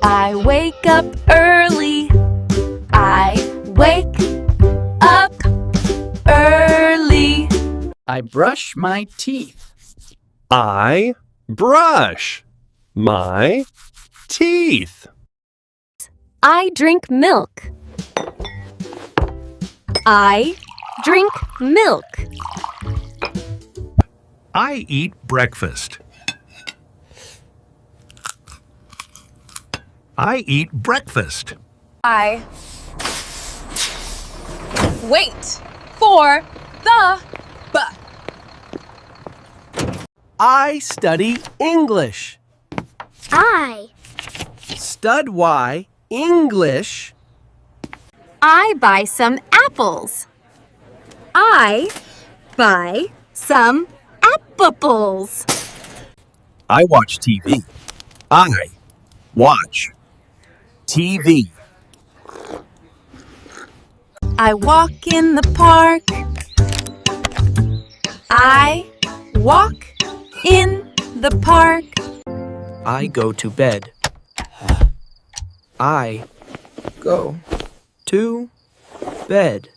I wake up early. I wake up early. I brush my teeth. I brush my teeth. I drink milk. I drink milk. I eat breakfast. I eat breakfast. I wait for the bus. I study English. I Stud Y English. I buy some apples. I buy some apples. I watch TV. I watch TV. I walk in the park. I walk in the park. I go to bed. I go to bed.